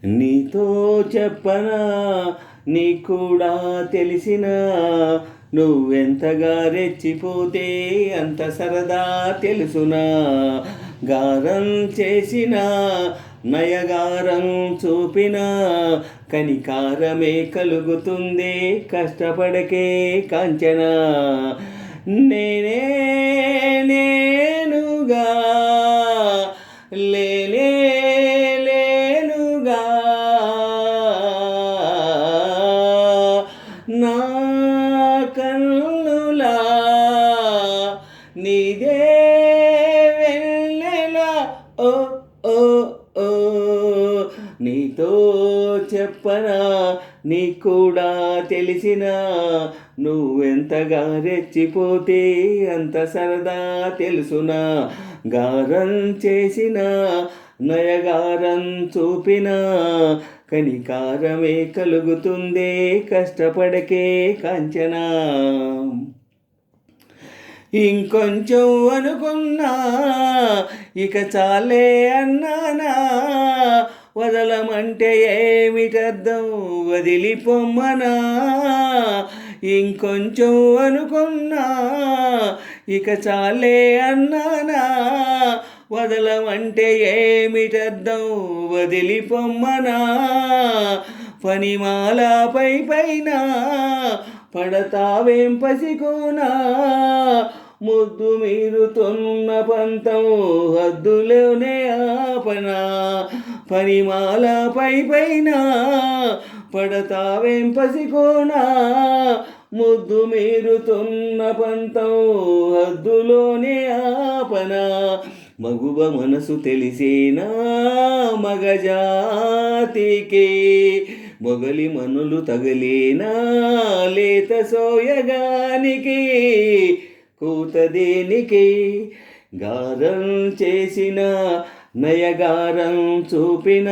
నీతో చెప్పనా నీకు కూడా తెలిసినా నువ్వెంతగా రెచ్చిపోతే అంత సరదా తెలుసునా. గారం చేసిన నయగారం చూపిన కనికారమే కలుగుతుంది కష్టపడకే కాంచనా. నేనే నేనుగా లేనే లేనుగా నా కన్నులా నీదే వెన్నెలా ఓ ఓ ఓ. నీతో చెప్పనా నీకు కూడా తెలిసినా నువ్వెంతగా రెచ్చిపోతే అంత సరదా తెలుసునా. గారం చేసిన నయగారం చూపిన కనికారమే కలుగుతుంది కష్టపడకే కాంచనా. ఇంకొంచెం అనుకున్నా ఇక చాలే అన్నానా. వదలమంటే ఏమిటర్థం వదిలిపోమ్మనా. ఇంకొంచెం అనుకున్నా ఇక చాలే అన్నానా. వదలమంటే ఏమిటర్థం వదిలిపోమ్మనా. పనిమాలపై పైన పడతావేం పసికోనా. ముద్దు మీరుతున్న పంతం హద్దులోనే ఆపనా. పనిమాలపై పైన పడతావేం పసికోనా. ముద్దు మీరుతున్న పంతం హద్దులోనే ఆపనా. మగువ మనసు తెలిసేనా మగజాతికి. మొగలి మనులు తగలేనా లేత సోయగానికి. కూత దేనికి గారం చేసిన నయగారం చూపిన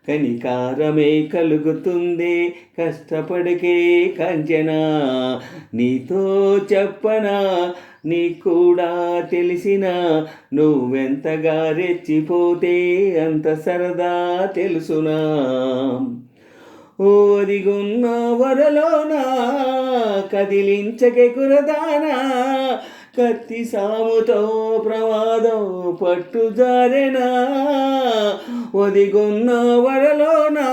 కనికారమే కలుగుతుంది కష్టపడికే కాంచనా. నీతో చెప్పనా నీకు కూడా తెలిసినా నువ్వెంతగా రెచ్చిపోతే అంత సరదా తెలుసునా. ఓదిగున్న వరలోనా కదిలించకే కురదానా. కత్తి సాముతో ప్రమాదం పట్టుజారెనా. ఒదిగున్న వరలోనా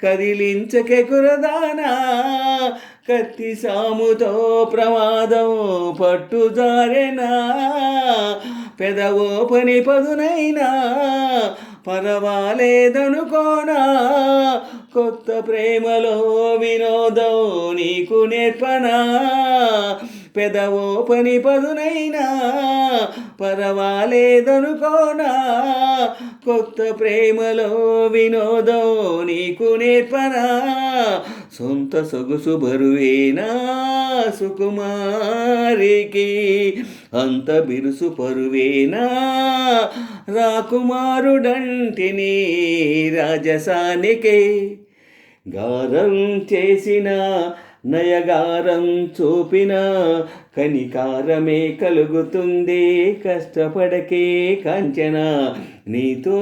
కదిలించకే కురదానా. కత్తి సాముతో ప్రమాదం పట్టుజారెనా. పెదవో పని పదునైనా పరవాలేదనుకోనా. కొత్త ప్రేమలో వినోదం నీకు నేర్పనా. పెదవో పని పదునైనా పరవాలేదనుకోనా. కొత్త ప్రేమలో వినోదం నీకు నేర్పనా. సొంత సొగుసు బరువేనా సుకుమారికి. అంత బిరుసు పరువేనా రాకుమారుడంటిని రాజసానికి. గారం చేసిన నయగారం చూపిన కనికారమే కలుగుతుంది కష్టపడకే కాంచనా. నీతో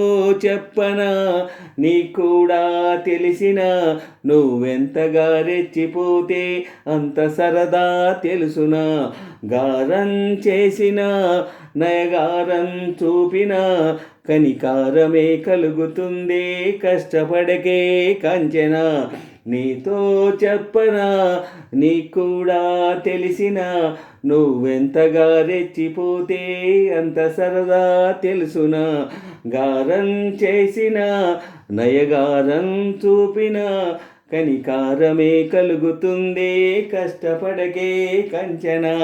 చెప్పనా నీకు కూడా తెలిసినా నువ్వెంతగా రెచ్చిపోతే అంత సరదా తెలుసునా. గారం చేసిన నయగారం చూపిన కనికారమే కలుగుతుంది కష్టపడకే కాంచనా. నీతో చెప్పనా నీకు కూడా తెలిసినా నువ్వెంతగా రెచ్చిపోతే అంత సరదా తెలుసునా. గారం చేసిన నయగారం చూపిన కనికారమే కలుగుతుంది కష్టపడకే కాంచనా.